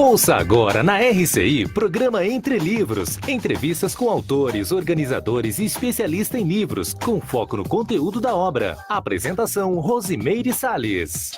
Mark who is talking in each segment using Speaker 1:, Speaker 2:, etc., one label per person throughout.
Speaker 1: Ouça agora na RCI, programa Entre Livros. Entrevistas com autores, organizadores e especialistas em livros, com foco no conteúdo da obra. Apresentação, Rosimeire Salles.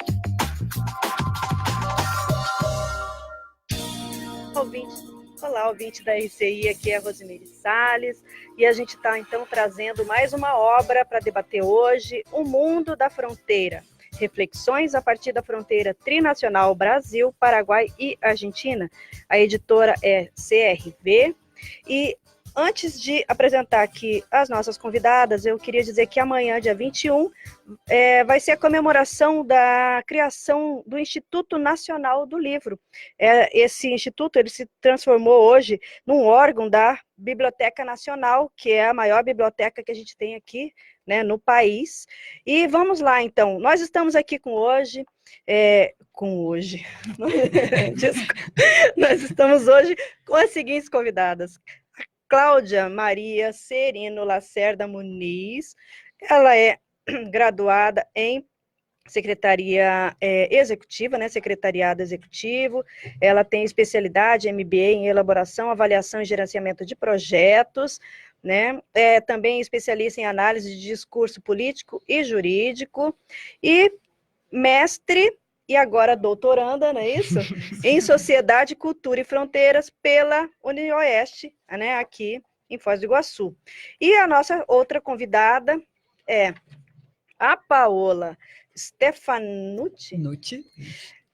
Speaker 2: Olá, ouvinte da RCI, aqui é a Rosimeire Salles, e a gente está então trazendo mais uma obra para debater hoje, O Mundo da Fronteira. Reflexões a partir da fronteira trinacional Brasil, Paraguai e Argentina. A editora é CRV. E antes de apresentar aqui as nossas convidadas, eu queria dizer que amanhã, dia 21, vai ser a comemoração da criação do Instituto Nacional do Livro. Esse instituto ele se transformou hoje num órgão da Biblioteca Nacional, que é a maior biblioteca que a gente tem aqui, né, no país. E vamos lá, então. Nós estamos aqui nós estamos hoje com as seguintes convidadas. A Cláudia Maria Serino Lacerda Muniz, ela é graduada em Secretaria Executiva, né, Secretariado Executivo, ela tem especialidade MBA em Elaboração, Avaliação e Gerenciamento de Projetos, né, também especialista em Análise de Discurso Político e Jurídico, e mestre, e agora doutoranda, não é isso? Em Sociedade, Cultura e Fronteiras pela UniOeste, né, aqui em Foz do Iguaçu. E a nossa outra convidada é a Paola Stefanucci,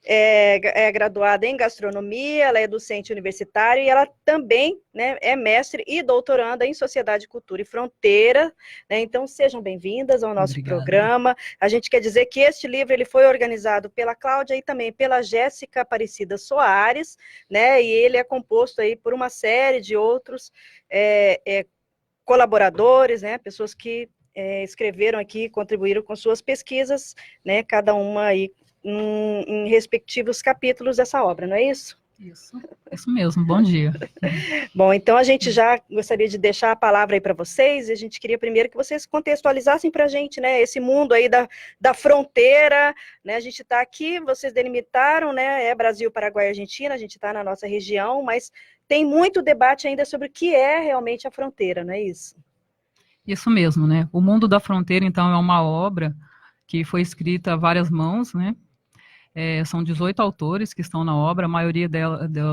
Speaker 2: é graduada em gastronomia, ela é docente universitária e ela também, né, é mestre e doutoranda em Sociedade, Cultura e Fronteira, né? Então sejam bem-vindas ao nosso programa. A gente quer dizer que este livro ele foi organizado pela Cláudia e também pela Jéssica Aparecida Soares, né, e ele é composto aí por uma série de outros colaboradores, né, pessoas que escreveram aqui, contribuíram com suas pesquisas, né, cada uma aí em respectivos capítulos dessa obra, não é isso?
Speaker 3: Isso mesmo, bom dia.
Speaker 2: Bom, então a gente já gostaria de deixar a palavra aí para vocês, e a gente queria primeiro que vocês contextualizassem para a gente, né, esse mundo aí da fronteira, né, a gente está aqui, vocês delimitaram, né, Brasil, Paraguai e Argentina, a gente está na nossa região, mas tem muito debate ainda sobre o que é realmente a fronteira, não é isso?
Speaker 3: Isso mesmo, né, O Mundo da Fronteira, então, é uma obra que foi escrita a várias mãos, né, são 18 autores que estão na obra, a maioria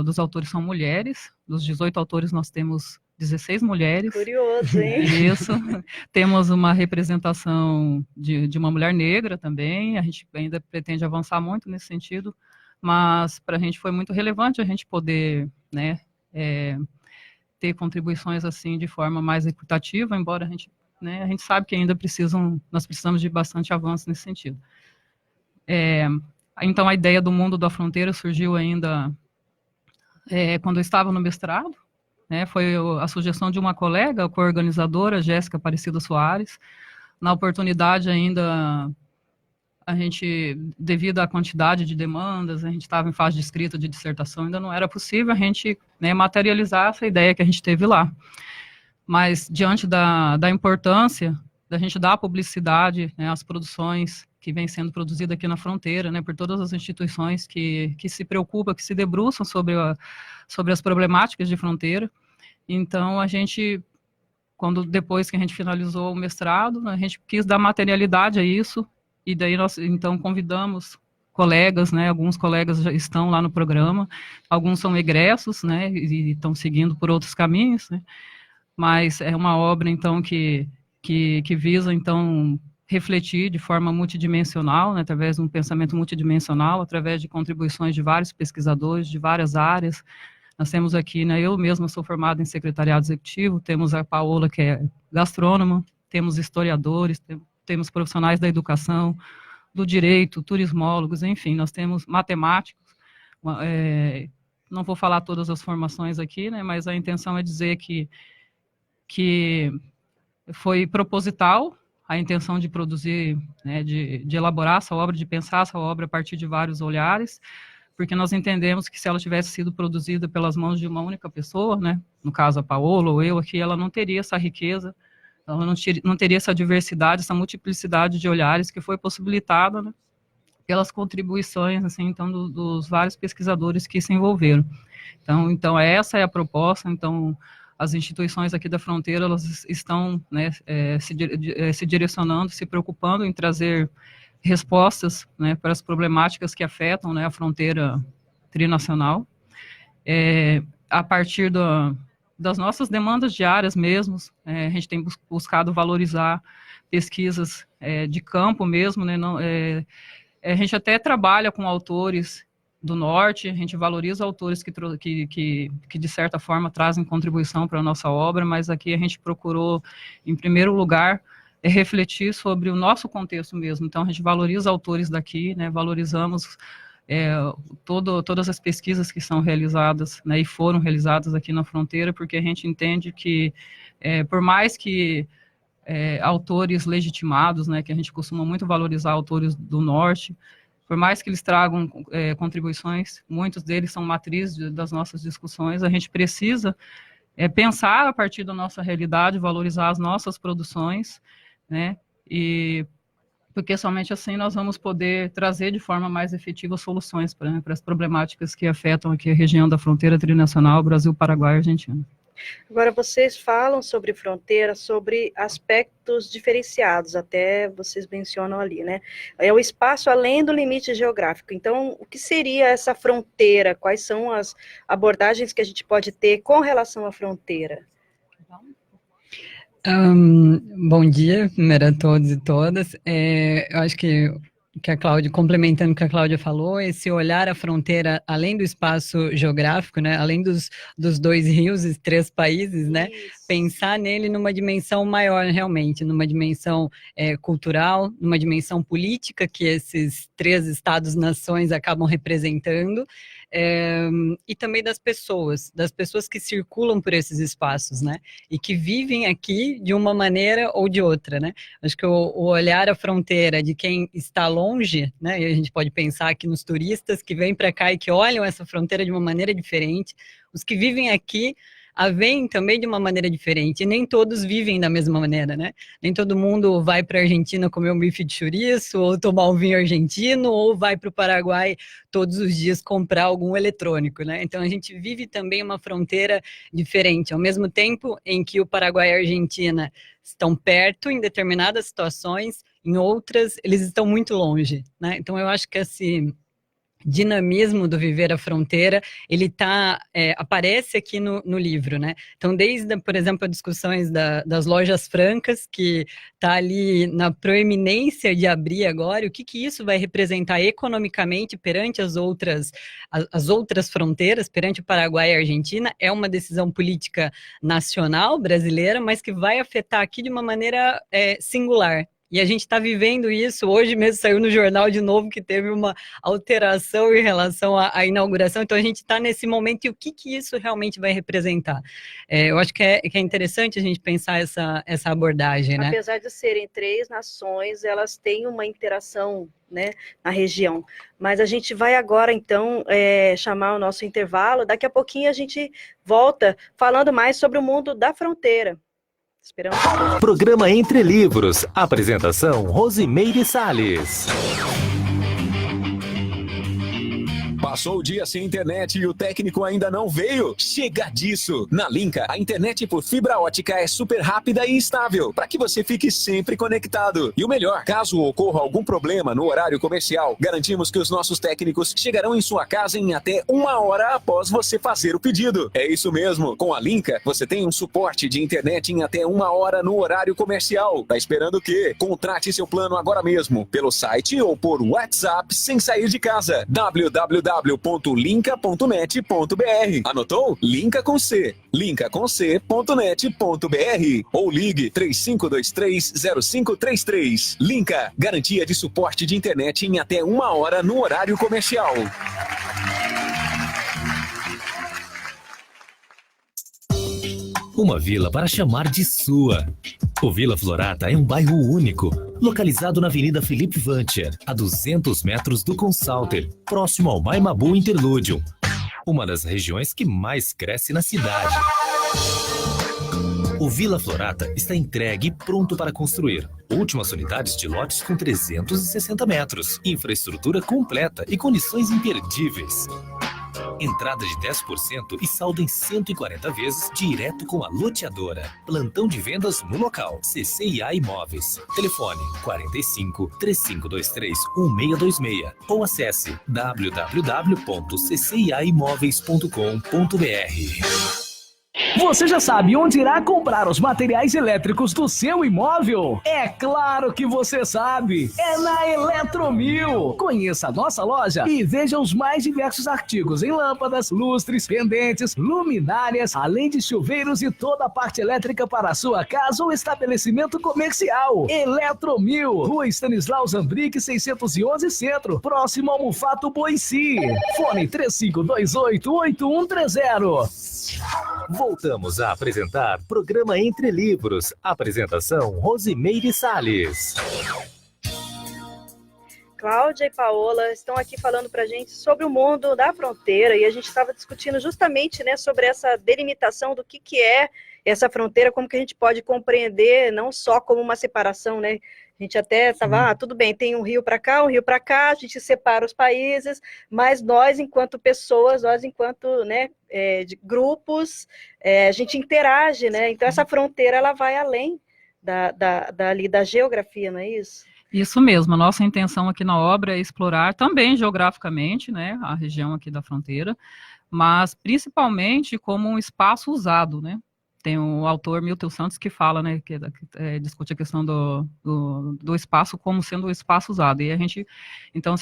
Speaker 3: dos autores são mulheres, dos 18 autores nós temos 16 mulheres.
Speaker 2: Curioso, hein?
Speaker 3: Isso, temos uma representação de uma mulher negra também, a gente ainda pretende avançar muito nesse sentido, mas para a gente foi muito relevante a gente poder, né, ter contribuições assim de forma mais equitativa, embora a gente sabe que ainda nós precisamos de bastante avanço nesse sentido. Então, a ideia do Mundo da Fronteira surgiu ainda quando eu estava no mestrado, né, foi a sugestão de uma colega, a coorganizadora, Jéssica Aparecida Soares. Na oportunidade ainda, a gente, devido à quantidade de demandas, a gente estava em fase de escrita de dissertação, ainda não era possível a gente, né, materializar essa ideia que a gente teve lá. Mas, diante da importância da gente dar publicidade, né, às produções que vem sendo produzida aqui na fronteira, né, por todas as instituições que se preocupam, que se debruçam sobre as problemáticas de fronteira. Então, a gente, depois que a gente finalizou o mestrado, a gente quis dar materialidade a isso, e daí nós, então, convidamos colegas, né, alguns colegas já estão lá no programa, alguns são egressos, né, e estão seguindo por outros caminhos, né, mas é uma obra, então, que visa, então, refletir de forma multidimensional, né, através de um pensamento multidimensional, através de contribuições de vários pesquisadores, de várias áreas. Nós temos aqui, né, eu mesma sou formada em secretariado executivo, temos a Paola, que é gastrônoma, temos historiadores, temos profissionais da educação, do direito, turismólogos, enfim, nós temos matemáticos, não vou falar todas as formações aqui, né, mas a intenção é dizer que foi proposital a intenção de produzir, né, de elaborar essa obra, de pensar essa obra a partir de vários olhares, porque nós entendemos que se ela tivesse sido produzida pelas mãos de uma única pessoa, né, no caso a Paola ou eu aqui, ela não teria essa riqueza, ela não teria essa diversidade, essa multiplicidade de olhares que foi possibilitada, né, pelas contribuições, assim, então, dos vários pesquisadores que se envolveram. Então essa é a proposta. Então, as instituições aqui da fronteira, elas estão, né, se direcionando, se preocupando em trazer respostas, né, para as problemáticas que afetam, né, a fronteira trinacional, a partir das nossas demandas diárias mesmo. A gente tem buscado valorizar pesquisas de campo mesmo, né, a gente até trabalha com autores do norte, a gente valoriza autores que de certa forma trazem contribuição para a nossa obra, mas aqui a gente procurou, em primeiro lugar, refletir sobre o nosso contexto mesmo. Então a gente valoriza autores daqui, né, valorizamos todas as pesquisas que são realizadas, né, e foram realizadas aqui na fronteira, porque a gente entende que, por mais que autores legitimados, né, que a gente costuma muito valorizar autores do norte, por mais que eles tragam contribuições, muitos deles são matrizes das nossas discussões, a gente precisa pensar a partir da nossa realidade, valorizar as nossas produções, né, e porque somente assim nós vamos poder trazer de forma mais efetiva soluções para as problemáticas que afetam aqui a região da fronteira trinacional, Brasil, Paraguai e Argentina.
Speaker 2: Agora, vocês falam sobre fronteira, sobre aspectos diferenciados, até vocês mencionam ali, né? É o espaço além do limite geográfico. Então, o que seria essa fronteira? Quais são as abordagens que a gente pode ter com relação à fronteira?
Speaker 4: Bom dia, primeiro a todos e todas. Eu acho que a Cláudia, complementando o que a Cláudia falou, esse olhar à fronteira, além do espaço geográfico, né, além dos 2 rios e 3 países, né, pensar nele numa dimensão maior, realmente, numa dimensão cultural, numa dimensão política que esses 3 estados-nações acabam representando, e também das pessoas que circulam por esses espaços, né, e que vivem aqui de uma maneira ou de outra, né. Acho que o olhar à fronteira de quem está longe, né, e a gente pode pensar aqui nos turistas que vêm para cá e que olham essa fronteira de uma maneira diferente, os que vivem aqui a veem também de uma maneira diferente, e nem todos vivem da mesma maneira, né? Nem todo mundo vai para a Argentina comer um bife de chouriço, ou tomar um vinho argentino, ou vai para o Paraguai todos os dias comprar algum eletrônico, né? Então a gente vive também uma fronteira diferente, ao mesmo tempo em que o Paraguai e a Argentina estão perto em determinadas situações, em outras eles estão muito longe, né? Então eu acho que esse dinamismo do viver à fronteira, ele aparece aqui no livro, né? Então, desde, por exemplo, as discussões das lojas francas, que está ali na proeminência de abrir agora, o que isso vai representar economicamente perante as outras fronteiras, perante o Paraguai e a Argentina, é uma decisão política nacional brasileira, mas que vai afetar aqui de uma maneira singular. E a gente está vivendo isso, hoje mesmo saiu no jornal de novo que teve uma alteração em relação à inauguração, então a gente está nesse momento e o que isso realmente vai representar. Eu acho que é interessante a gente pensar essa abordagem, né?
Speaker 2: Apesar de serem 3 nações, elas têm uma interação, né, na região. Mas a gente vai agora, então, chamar o nosso intervalo, daqui a pouquinho a gente volta falando mais sobre o mundo da fronteira. Esperamos.
Speaker 1: Programa Entre Livros. Apresentação Rosimeire Salles.
Speaker 5: Passou o dia sem internet e o técnico ainda não veio? Chega disso! Na Linka, a internet por fibra ótica é super rápida e estável, para que você fique sempre conectado. E o melhor, caso ocorra algum problema no horário comercial, garantimos que os nossos técnicos chegarão em sua casa em até 1 hora após você fazer o pedido. É isso mesmo, com a Linka, você tem um suporte de internet em até 1 hora no horário comercial. Tá esperando o quê? Contrate seu plano agora mesmo, pelo site ou por WhatsApp sem sair de casa. www.linka.net.br. Anotou? Linka com C. linkacomc.net.br ou ligue 35230533. Linka, garantia de suporte de internet em até 1 hora no horário comercial.
Speaker 1: Uma vila para chamar de sua. O Vila Florata é um bairro único, localizado na Avenida Felipe Vancher, a 200 metros do Consalter, próximo ao Maimabu Interlúdio, uma das regiões que mais cresce na cidade. O Vila Florata está entregue e pronto para construir. Últimas unidades de lotes com 360 metros. Infraestrutura completa e condições imperdíveis. Entrada de 10% e saldo em 140 vezes direto com a loteadora. Plantão de vendas no local. CCIA Imóveis. Telefone 45 3523 1626 ou acesse www.cciaimoveis.com.br.
Speaker 6: Você já sabe onde irá comprar os materiais elétricos do seu imóvel? É claro que você sabe! É na Eletromil! Conheça a nossa loja e veja os mais diversos artigos em lâmpadas, lustres, pendentes, luminárias, além de chuveiros e toda a parte elétrica para a sua casa ou estabelecimento comercial. Eletromil, Rua Stanislau Zambrick, 611 Centro, próximo ao Mufato Boici. Fone 3528-8130.
Speaker 1: Voltamos a apresentar programa Entre Livros. Apresentação Rosimeire Salles.
Speaker 2: Cláudia e Paola estão aqui falando para a gente sobre o mundo da fronteira e a gente estava discutindo justamente, né, sobre essa delimitação do que é essa fronteira, como que a gente pode compreender, não só como uma separação, né? A gente até estava, tudo bem, tem um rio para cá, a gente separa os países, mas nós, enquanto pessoas, nós, enquanto, né, de grupos, a gente interage, né? Então, essa fronteira, ela vai além da geografia, não é isso?
Speaker 3: Isso mesmo, a nossa intenção aqui na obra é explorar também geograficamente, né, a região aqui da fronteira, mas principalmente como um espaço usado, né? Tem o autor Milton Santos que fala, né, que discute a questão do espaço como sendo um espaço usado. E a gente, então,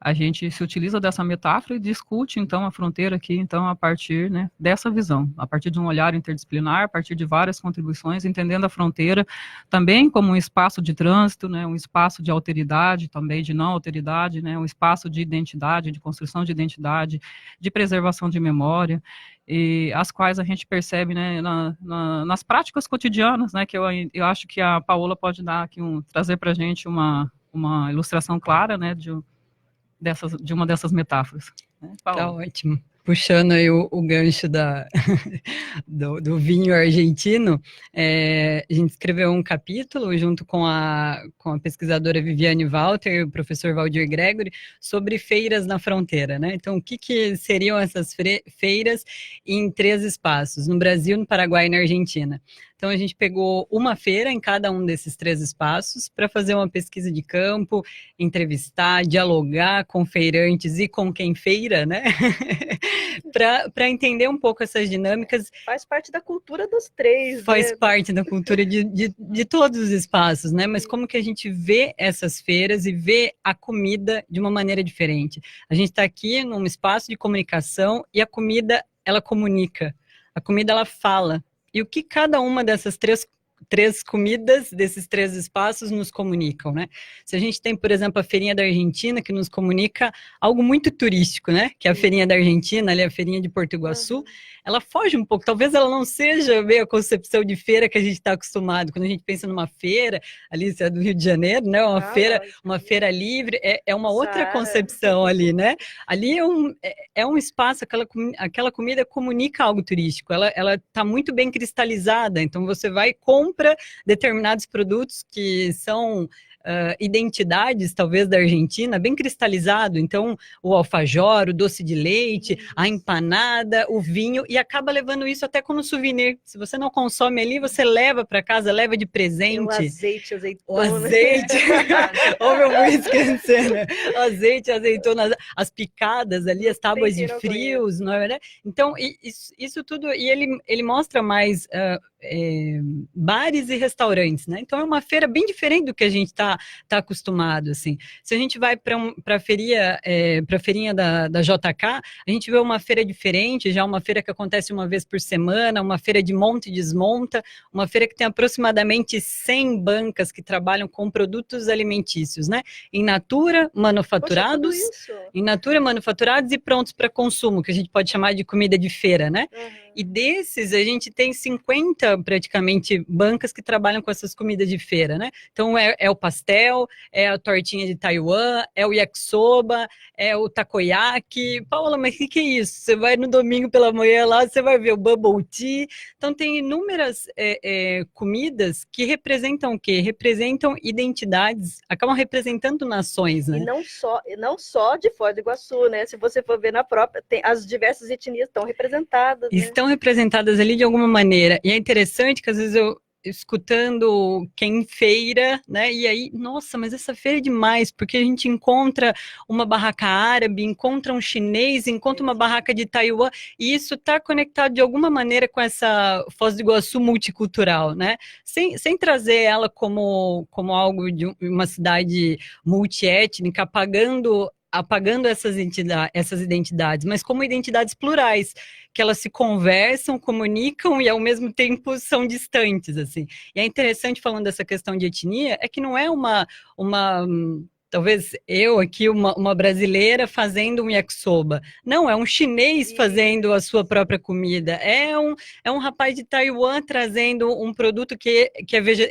Speaker 3: a gente se utiliza dessa metáfora e discute, então, a fronteira aqui, então, a partir, né, dessa visão, a partir de um olhar interdisciplinar, a partir de várias contribuições, entendendo a fronteira também como um espaço de trânsito, né, um espaço de alteridade, também de não alteridade, né, um espaço de identidade, de construção de identidade, de preservação de memória, e as quais a gente percebe, né, nas práticas cotidianas, né, que eu acho que a Paola pode dar aqui trazer para a gente uma ilustração clara, né, de uma dessas metáforas. Né,
Speaker 4: tá ótimo. Puxando aí o gancho do vinho argentino, a gente escreveu um capítulo junto com a pesquisadora Viviane Walter e o professor Valdir Gregory sobre feiras na fronteira, né? Então, o que seriam essas feiras em 3 espaços, no Brasil, no Paraguai e na Argentina? Então, a gente pegou uma feira em cada um desses 3 espaços para fazer uma pesquisa de campo, entrevistar, dialogar com feirantes e com quem feira, né? para entender um pouco essas dinâmicas.
Speaker 2: Faz parte da cultura dos 3.
Speaker 4: Faz parte da cultura de todos os espaços, né? Mas como que a gente vê essas feiras e vê a comida de uma maneira diferente? A gente está aqui num espaço de comunicação e a comida, ela comunica. A comida, ela fala. E o que cada uma dessas três comidas desses 3 espaços nos comunicam, né? Se a gente tem, por exemplo, a feirinha da Argentina, que nos comunica algo muito turístico, né? Que é a feirinha da Argentina, ali a feirinha de Porto Iguaçu, ela foge um pouco, talvez ela não seja bem a concepção de feira que a gente está acostumado. Quando a gente pensa numa feira, ali se é do Rio de Janeiro, né? Uma feira livre, é uma outra concepção ali, né? Ali é um espaço, aquela comida comunica algo turístico, ela está muito bem cristalizada, então você vai e compra determinados produtos que são identidades, talvez, da Argentina, bem cristalizado. Então, o alfajor, o doce de leite, a empanada, o vinho, e acaba levando isso até como souvenir. Se você não consome ali, você leva para casa, leva de presente.
Speaker 2: O azeite, azeitona.
Speaker 4: O azeite. Ou eu vou esquecer, né? O azeite, azeitona, as picadas ali, as tábuas de frios, não é verdade? Então, isso tudo, e ele mostra mais bares e restaurantes, né? Então, é uma feira bem diferente do que a gente está acostumado, assim. Se a gente vai para a feirinha da JK, a gente vê uma feira diferente, já uma feira que acontece uma vez por semana, uma feira de monta e desmonta, uma feira que tem aproximadamente 100 bancas que trabalham com produtos alimentícios, né? In natura, manufaturados, e prontos para consumo, que a gente pode chamar de comida de feira, né? E desses, a gente tem 50, praticamente, bancas que trabalham com essas comidas de feira, né? Então, é o pastel, é a tortinha de Taiwan, é o yakisoba, é o takoyaki. Paula, mas o que é isso? Você vai no domingo pela manhã lá, você vai ver o bubble tea. Então, tem inúmeras comidas que representam o quê? Representam identidades, acabam representando nações, né?
Speaker 2: E não só de Foz do Iguaçu, né? Se você for ver na própria, as diversas etnias estão representadas. Né?
Speaker 4: Estão representadas ali de alguma maneira. E é interessante que às vezes eu escutando quem feira, né? E aí, nossa, mas essa feira é demais, porque a gente encontra uma barraca árabe, encontra um chinês, encontra uma barraca de Taiwan, e isso está conectado de alguma maneira com essa Foz do Iguaçu multicultural, né? Sem trazer ela como algo de uma cidade multiétnica, apagando essas identidades, mas como identidades plurais, que elas se conversam, comunicam e ao mesmo tempo são distantes, assim. E é interessante, falando dessa questão de etnia, é que não é talvez eu aqui, uma brasileira fazendo um yakisoba. Não, é um chinês fazendo a sua própria comida. É um rapaz de Taiwan trazendo um produto que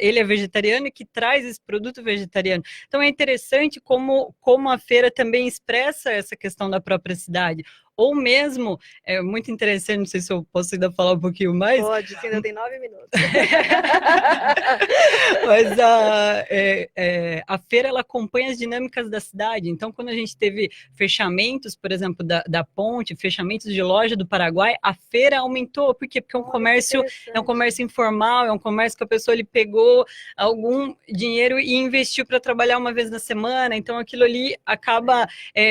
Speaker 4: ele é vegetariano e que traz esse produto vegetariano. Então é interessante como a feira também expressa essa questão da própria cidade. Ou mesmo, é muito interessante, não sei se eu posso ainda falar um pouquinho mais.
Speaker 2: Pode, você ainda tem 9 minutos.
Speaker 4: Mas a feira, ela acompanha as dinâmicas da cidade. Então, quando a gente teve fechamentos, por exemplo, da ponte, fechamentos de loja do Paraguai, a feira aumentou. Por quê? Porque é um comércio informal, é um comércio que a pessoa ele pegou algum dinheiro e investiu para trabalhar uma vez na semana. Então, aquilo ali acaba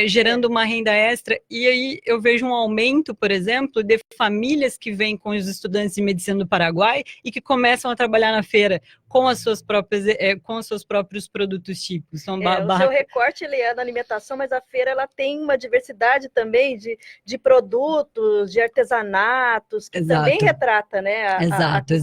Speaker 4: gerando uma renda extra. E aí, eu vejo um aumento, por exemplo, de famílias que vêm com os estudantes de medicina do Paraguai e que começam a trabalhar na feira com as suas próprias, com os seus próprios produtos típicos. Então,
Speaker 2: o seu recorte ele é da alimentação, mas a feira ela tem uma diversidade também de produtos, de artesanatos, que também retrata, né?
Speaker 4: Exato.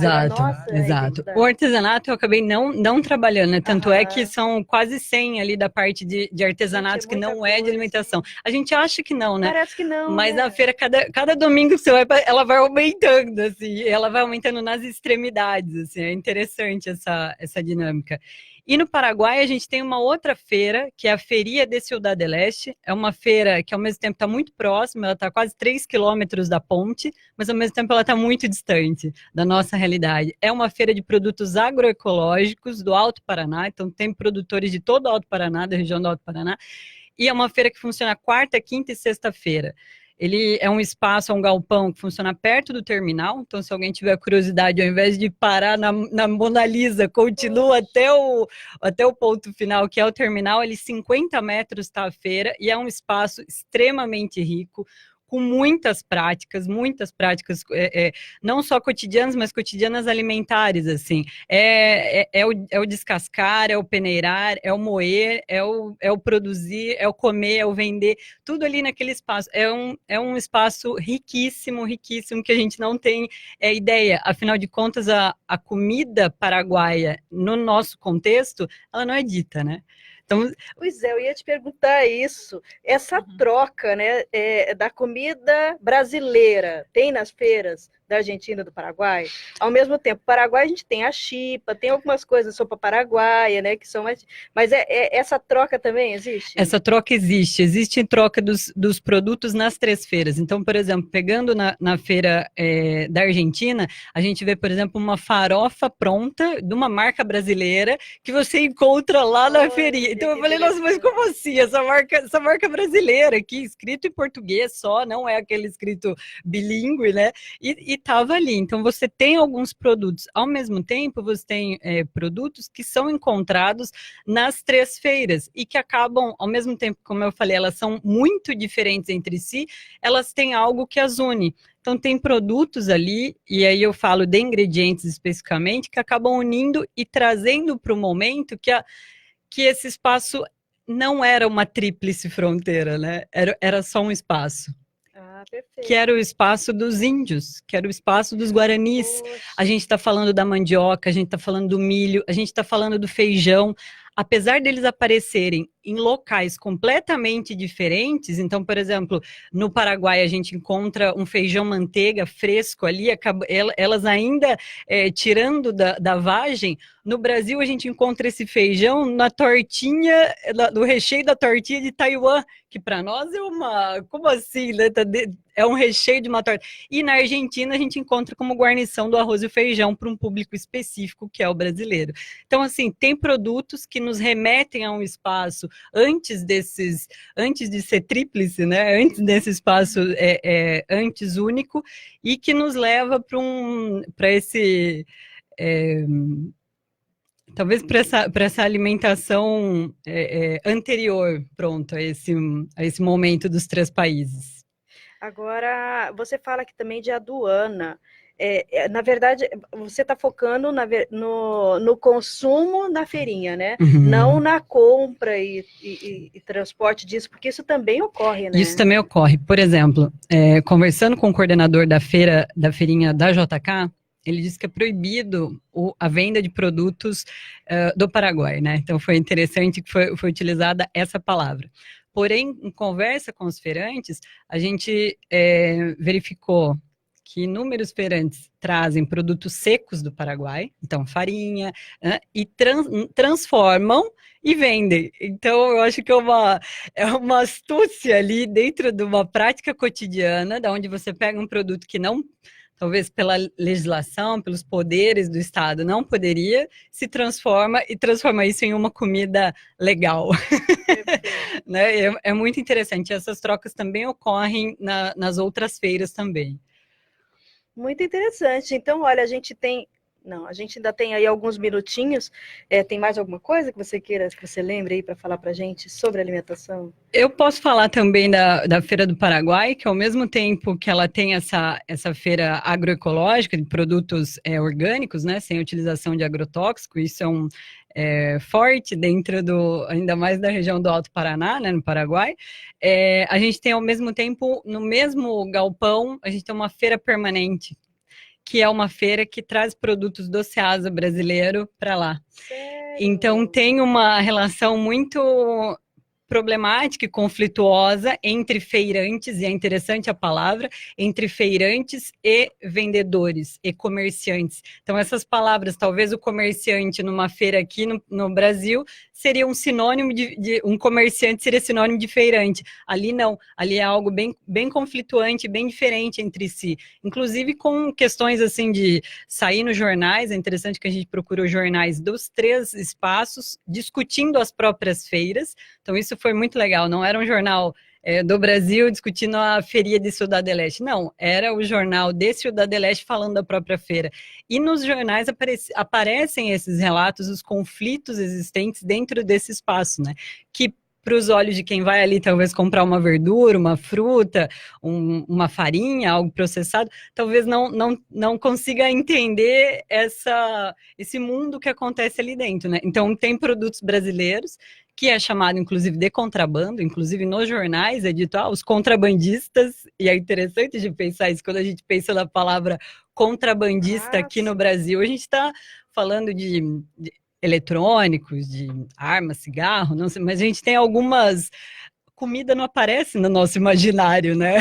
Speaker 4: O artesanato eu acabei não trabalhando, né? Tanto é que são quase 100 ali da parte de artesanatos que não é de alimentação. A gente acha que não, né?
Speaker 2: Parece que não.
Speaker 4: Mas
Speaker 2: né?
Speaker 4: a feira, cada domingo que você vai, ela vai aumentando, assim, ela vai aumentando nas extremidades, assim, é interessante essa dinâmica. E no Paraguai a gente tem uma outra feira, que é a Feria de Ciudad del Este. É uma feira que ao mesmo tempo está muito próxima, ela está quase 3 quilômetros da ponte, mas ao mesmo tempo ela está muito distante da nossa realidade. É uma feira de produtos agroecológicos do Alto Paraná, então tem produtores de todo o Alto Paraná, da região do Alto Paraná, e é uma feira que funciona quarta, quinta e sexta-feira. Ele é um espaço, um galpão que funciona perto do terminal, então se alguém tiver curiosidade, ao invés de parar na Mona Lisa, continua até o ponto final, que é o terminal, ele 50 metros está a feira, e é um espaço extremamente rico, com muitas práticas, não só cotidianas, mas cotidianas alimentares, assim. É o descascar, é o peneirar, é o moer, é o produzir, é o comer, é o vender, tudo ali naquele espaço. É um espaço riquíssimo, que a gente não tem ideia. Afinal de contas, a comida paraguaia, no nosso contexto, ela não é dita, né? Então,
Speaker 2: pois é, eu ia te perguntar isso. Essa troca, né, da comida brasileira, tem nas feiras da Argentina e do Paraguai? Ao mesmo tempo, Paraguai a gente tem a chipa, tem algumas coisas, sopa paraguaia, né, que são mais... Mas essa troca também existe?
Speaker 4: Essa troca existe troca dos produtos nas 3 feiras. Então, por exemplo, pegando na feira da Argentina, a gente vê, por exemplo, uma farofa pronta de uma marca brasileira que você encontra lá na feirinha. Então eu falei, nossa, mas como assim? Essa marca brasileira aqui, escrito em português só, não é aquele escrito bilíngue, né? E estava ali. Então você tem alguns produtos. Ao mesmo tempo, você tem produtos que são encontrados nas 3 feiras e que acabam, ao mesmo tempo, como eu falei, elas são muito diferentes entre si, elas têm algo que as une. Então, tem produtos ali, e aí eu falo de ingredientes especificamente, que acabam unindo e trazendo para o momento que esse espaço não era uma tríplice fronteira, né? Era só um espaço.
Speaker 2: Perfeito.
Speaker 4: Que era o espaço dos índios, que era o espaço dos guaranis. Poxa. A gente está falando da mandioca, a gente está falando do milho, a gente está falando do feijão. Apesar deles aparecerem em locais completamente diferentes. Então, por exemplo, no Paraguai a gente encontra um feijão manteiga fresco ali, elas ainda tirando da vagem. No Brasil a gente encontra esse feijão na tortinha, do recheio da tortinha de Taiwan, que para nós é uma... Como assim, né? É um recheio de uma torta. E na Argentina a gente encontra como guarnição do arroz e feijão para um público específico, que é o brasileiro. Então, assim, tem produtos que nos remetem a um espaço antes de ser tríplice, né? Antes desse espaço antes único, e que nos leva para esse... talvez para essa alimentação anterior, pronto, a esse momento dos 3 países.
Speaker 2: Agora, você fala aqui também de aduana. Na verdade, você está focando no consumo na feirinha, né?
Speaker 4: Uhum.
Speaker 2: Não na compra e transporte disso, porque isso também ocorre, né?
Speaker 4: Isso também ocorre. Por exemplo, conversando com o coordenador da feirinha da JK, ele disse que é proibido a venda de produtos do Paraguai, né? Então foi interessante que foi utilizada essa palavra. Porém, em conversa com os feirantes, a gente verificou que inúmeros feirantes trazem produtos secos do Paraguai, então farinha, e transformam e vendem. Então, eu acho que é uma astúcia ali dentro de uma prática cotidiana, da onde você pega um produto que não, talvez pela legislação, pelos poderes do Estado, não poderia, se transforma isso em uma comida legal. Né? É muito interessante. Essas trocas também ocorrem nas outras feiras também.
Speaker 2: Muito interessante. Então, olha, a gente ainda tem aí alguns minutinhos. Tem mais alguma coisa que você lembre aí para falar para a gente sobre alimentação?
Speaker 4: Eu posso falar também da Feira do Paraguai, que ao mesmo tempo que ela tem essa feira agroecológica de produtos orgânicos, né, sem utilização de agrotóxico, isso forte dentro ainda mais da região do Alto Paraná, né, no Paraguai. A gente tem ao mesmo tempo, no mesmo galpão, a gente tem uma feira permanente, que é uma feira que traz produtos do Ceasa brasileiro para lá.
Speaker 2: Sério?
Speaker 4: Então tem uma relação muito problemática e conflituosa entre feirantes, e é interessante a palavra, entre feirantes e vendedores e comerciantes. Então essas palavras, talvez o comerciante numa feira aqui no Brasil seria um sinônimo um comerciante seria sinônimo de feirante. Ali não, ali é algo bem, bem conflituante, bem diferente entre si. Inclusive com questões assim de sair nos jornais, é interessante que a gente procura os jornais dos 3 espaços, discutindo as próprias feiras. Então isso foi muito legal, não era um jornal do Brasil discutindo a feria de Ciudad del Este, não, era o jornal de Ciudad del Este falando da própria feira. E nos jornais aparecem esses relatos dos conflitos existentes dentro desse espaço, né, que para os olhos de quem vai ali talvez comprar uma verdura, uma fruta, uma farinha, algo processado, talvez não consiga entender esse mundo que acontece ali dentro, né? Então tem produtos brasileiros, que é chamado inclusive de contrabando, inclusive nos jornais é dito, os contrabandistas, e é interessante de pensar isso, quando a gente pensa na palavra contrabandista aqui no Brasil, a gente está falando de eletrônicos, de arma, cigarro, não sei, mas a gente tem algumas... Comida não aparece no nosso imaginário, né?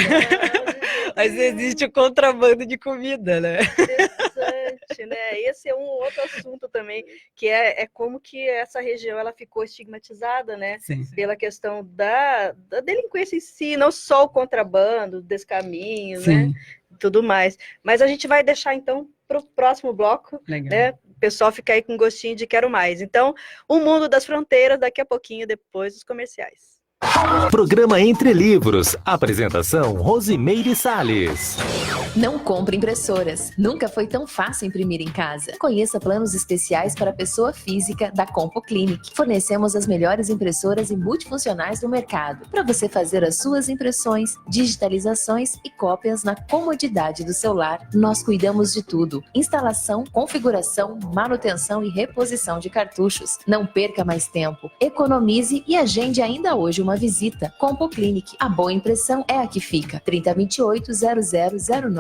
Speaker 4: Mas existe o contrabando de comida, né?
Speaker 2: Interessante, né? Esse é um outro assunto também, que é como que essa região ela ficou estigmatizada, né?
Speaker 4: Sim.
Speaker 2: Pela questão da delinquência em si, não só o contrabando, descaminho, né? Tudo mais. Mas a gente vai deixar, então, para o próximo bloco, né? O pessoal fica aí com gostinho de quero mais. Então, o mundo das fronteiras, daqui a pouquinho, depois dos comerciais.
Speaker 1: Programa Entre Livros. Apresentação Rosimeire Salles.
Speaker 7: Não compre impressoras. Nunca foi tão fácil imprimir em casa. Conheça planos especiais para pessoa física da Compo Clinic. Fornecemos as melhores impressoras e multifuncionais do mercado para você fazer as suas impressões, digitalizações e cópias na comodidade do seu lar. Nós cuidamos de tudo: instalação, configuração, manutenção e reposição de cartuchos. Não perca mais tempo. Economize e agende ainda hoje uma visita. Compo Clinic. A boa impressão é a que fica. 3028-0009.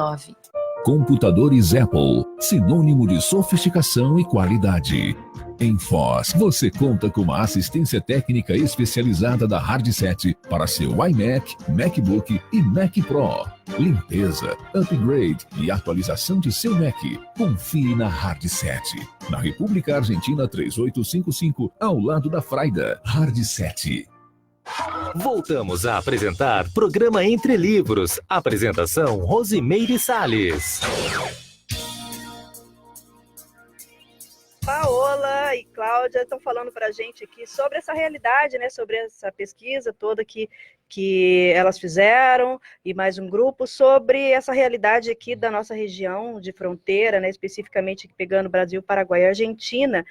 Speaker 8: Computadores Apple, sinônimo de sofisticação e qualidade. Em Foz, você conta com uma assistência técnica especializada da Hardset para seu iMac, MacBook e Mac Pro. Limpeza, upgrade e atualização de seu Mac. Confie na Hardset. Na República Argentina 3855, ao lado da Fraida. Hardset.
Speaker 1: Voltamos a apresentar Programa Entre Livros. Apresentação Rosimeire Salles.
Speaker 2: Paola e Cláudia estão falando para a gente aqui sobre essa realidade, né, sobre essa pesquisa toda que elas fizeram, e mais um grupo, sobre essa realidade aqui da nossa região de fronteira, né, especificamente pegando Brasil, Paraguai e Argentina.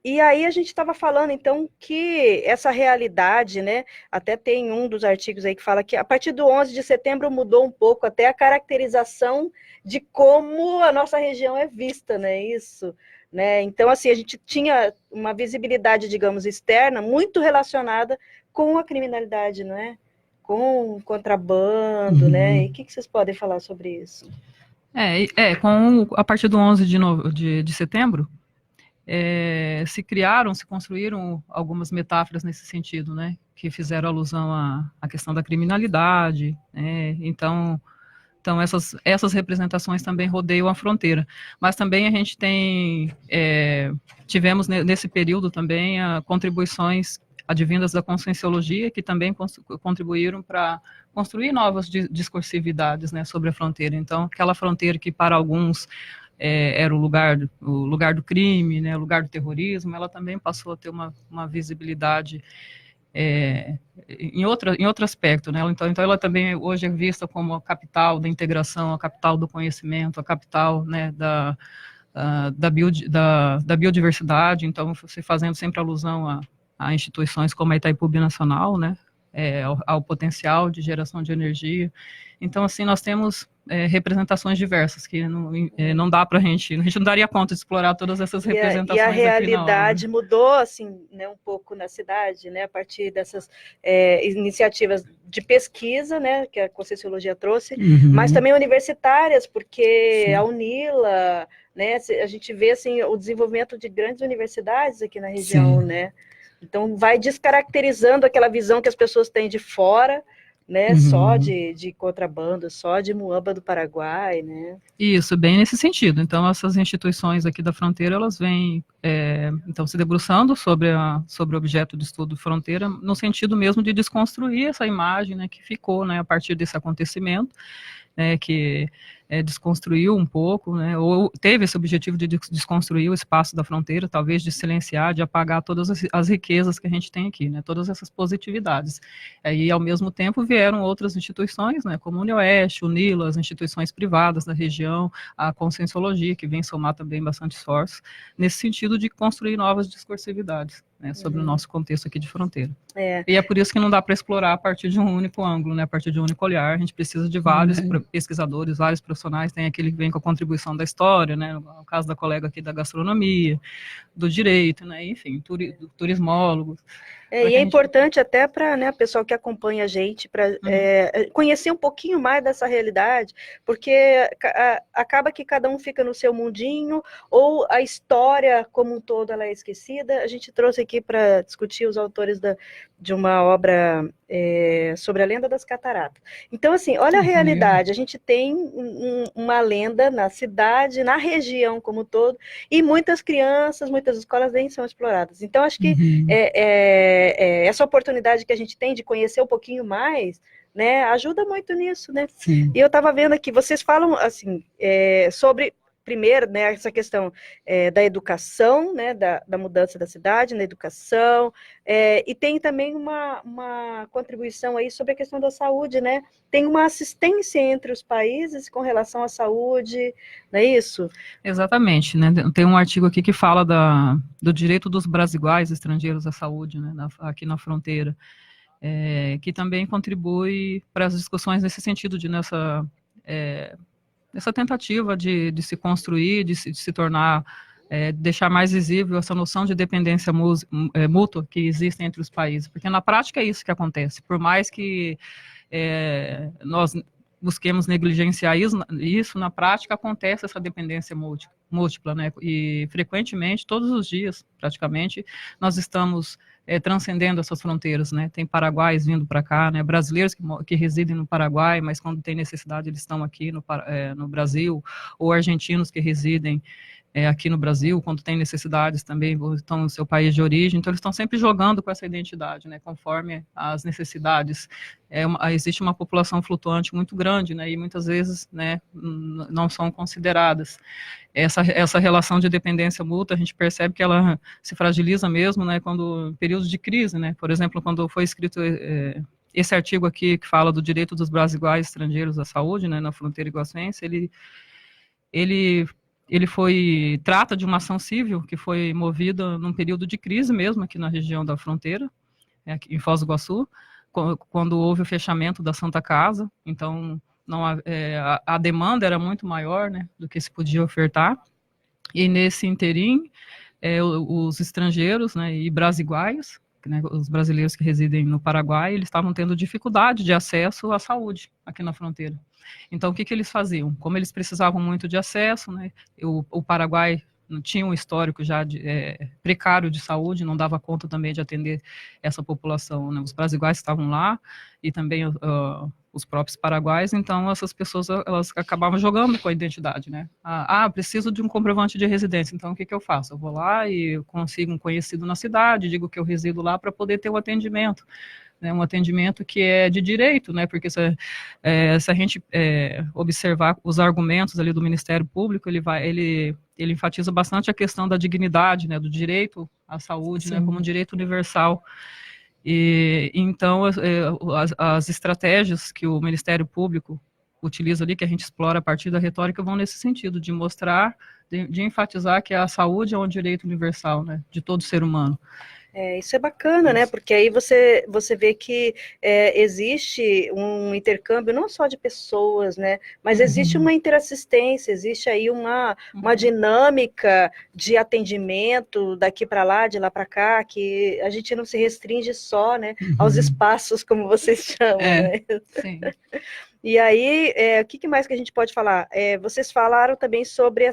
Speaker 2: E aí a gente estava falando, então, que essa realidade, né, até tem um dos artigos aí que fala que a partir do 11 de setembro mudou um pouco até a caracterização de como a nossa região é vista, né, isso, né, então, assim, a gente tinha uma visibilidade, digamos, externa, muito relacionada com a criminalidade, não é? Com o contrabando, né, e o que vocês podem falar sobre isso?
Speaker 3: A partir do 11 de setembro, se construíram algumas metáforas nesse sentido, né, que fizeram alusão à questão da criminalidade, né, então essas representações também rodeiam a fronteira, mas também a gente tivemos nesse período também contribuições advindas da conscienciologia, que também contribuíram para construir novas discursividades, né, sobre a fronteira. Então, aquela fronteira que para alguns era o lugar do crime, né, o lugar do terrorismo, ela também passou a ter uma visibilidade em outro aspecto, né? Então ela também hoje é vista como a capital da integração, a capital do conhecimento, a capital, né, da biodiversidade. Então, você fazendo sempre alusão a instituições como a Itaipu Binacional, né, ao potencial de geração de energia. Então, assim, nós temos representações diversas, que não dá para a gente não daria conta de explorar todas essas representações.
Speaker 2: E a realidade mudou, assim, né, um pouco na cidade, né, a partir dessas iniciativas de pesquisa, né, que a Conscienciologia trouxe, mas também universitárias, porque sim, a UNILA, né, a gente vê, assim, o desenvolvimento de grandes universidades aqui na região, sim, né, então vai descaracterizando aquela visão que as pessoas têm de fora, né, só de contrabando, só de muamba do Paraguai, né? Isso,
Speaker 3: bem nesse sentido. Então, essas instituições aqui da fronteira, elas vêm, então, se debruçando sobre o objeto de estudo fronteira, no sentido mesmo de desconstruir essa imagem, né, que ficou, né, a partir desse acontecimento, que desconstruiu um pouco, né, ou teve esse objetivo de desconstruir o espaço da fronteira, talvez de silenciar, de apagar todas as riquezas que a gente tem aqui, né, todas essas positividades. E, ao mesmo tempo, vieram outras instituições, né, como o UniOeste, o NILA, as instituições privadas da região, a Conscienciologia, que vem somar também bastante esforço, nesse sentido de construir novas discursividades, né, sobre o nosso contexto aqui de fronteira. E é por isso que não dá para explorar a partir de um único ângulo, né, a partir de um único olhar. A gente precisa de vários pesquisadores, vários profissionais. Tem aquele que vem com a contribuição da história, né, no caso da colega aqui da gastronomia, do direito, né, enfim, turismólogos.
Speaker 2: E é importante até para, né, o pessoal que acompanha a gente, para conhecer um pouquinho mais dessa realidade, porque acaba que cada um fica no seu mundinho, ou a história como um todo ela é esquecida. A gente trouxe aqui para discutir os autores de uma obra sobre a lenda das cataratas. Então, assim, olha a realidade, a gente tem uma lenda na cidade, na região como um todo, e muitas crianças, muitas escolas nem são exploradas. Então, acho que essa oportunidade que a gente tem de conhecer um pouquinho mais, né, ajuda muito nisso, né? Sim. E eu estava vendo aqui, vocês falam, assim, sobre, primeiro, né, essa questão da educação, né, da mudança da cidade, na educação, e tem também uma contribuição aí sobre a questão da saúde, né? Tem uma assistência entre os países com relação à saúde, não é isso?
Speaker 3: Exatamente, né? Tem um artigo aqui que fala do direito dos brasiguais estrangeiros à saúde, né, aqui na fronteira, que também contribui para as discussões nesse sentido, essa tentativa de se construir, de se tornar, deixar mais visível essa noção de dependência mútua que existe entre os países, porque na prática é isso que acontece, por mais que nós busquemos negligenciar isso, na prática acontece essa dependência mútua, múltipla, né? E frequentemente, todos os dias, praticamente, nós estamos transcendendo essas fronteiras, né? Tem paraguaios vindo para cá, né? Brasileiros que residem no Paraguai, mas quando tem necessidade eles estão aqui no Brasil, ou argentinos que residem aqui no Brasil, quando tem necessidades também, estão no seu país de origem, então eles estão sempre jogando com essa identidade, né, conforme as necessidades. Existe uma população flutuante muito grande, né, e muitas vezes, né, não são consideradas. Essa relação de dependência mútua, a gente percebe que ela se fragiliza mesmo, né, quando, em períodos de crise, né, por exemplo, quando foi escrito esse artigo aqui, que fala do direito dos brasileiros estrangeiros à saúde, né, na fronteira iguaçuense, ele trata de uma ação civil que foi movida num período de crise mesmo aqui na região da fronteira, aqui em Foz do Iguaçu, quando houve o fechamento da Santa Casa. Então a demanda era muito maior, né, do que se podia ofertar, e nesse interim os estrangeiros, né, e brasiguaios, né, os brasileiros que residem no Paraguai, eles estavam tendo dificuldade de acesso à saúde aqui na fronteira. Então, o que eles faziam? Como eles precisavam muito de acesso, né, o Paraguai tinha um histórico já precário de saúde, não dava conta também de atender essa população, né, os brasiguais estavam lá, e também os próprios paraguaios, então essas pessoas elas acabavam jogando com a identidade, né? Preciso de um comprovante de residência, então o que eu faço? Eu vou lá e consigo um conhecido na cidade, digo que eu resido lá para poder ter um atendimento, né? Um atendimento que é de direito, né? Porque se a gente observar os argumentos ali do Ministério Público, ele enfatiza bastante a questão da dignidade, né? Do direito à saúde, né? Como um direito universal. E então as estratégias que o Ministério Público utiliza ali, que a gente explora a partir da retórica, vão nesse sentido, de mostrar, de enfatizar que a saúde é um direito universal, né, de todo ser humano.
Speaker 2: Isso é bacana, né? Porque aí você vê que existe um intercâmbio não só de pessoas, né? Mas existe uma interassistência, existe aí uma dinâmica de atendimento daqui para lá, de lá para cá, que a gente não se restringe só, né, aos espaços, como vocês chamam, né?
Speaker 3: Sim.
Speaker 2: E aí, o que mais que a gente pode falar? Vocês falaram também sobre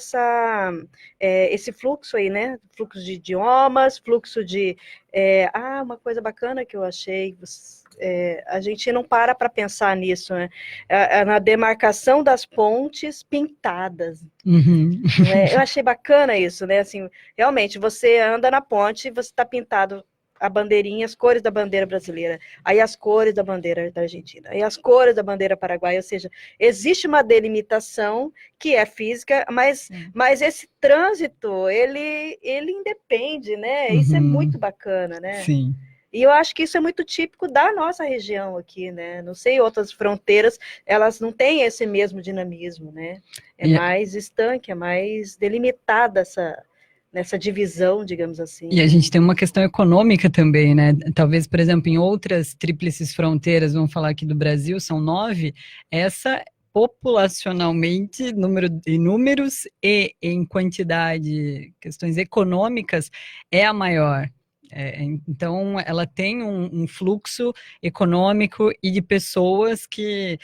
Speaker 2: esse fluxo aí, né? Fluxo de idiomas, fluxo de... uma coisa bacana que eu achei, a gente não para pensar nisso, né? Na demarcação das pontes pintadas. Eu achei bacana isso, né? Assim, realmente, você anda na ponte e você está pintado a bandeirinha, as cores da bandeira brasileira, aí as cores da bandeira da Argentina, aí as cores da bandeira paraguaia, ou seja, existe uma delimitação que é física, mas esse trânsito, ele independe, né? Isso é muito bacana, né?
Speaker 4: Sim.
Speaker 2: E eu acho que isso é muito típico da nossa região aqui, né? Não sei, outras fronteiras, elas não têm esse mesmo dinamismo, né? Mais estanque, é mais delimitada nessa divisão, digamos assim.
Speaker 4: E a gente tem uma questão econômica também, né? Talvez, por exemplo, em outras tríplices fronteiras, vamos falar aqui do Brasil, são 9, essa populacionalmente, em números e em quantidade, questões econômicas, é a maior. Então, ela tem um fluxo econômico e de pessoas que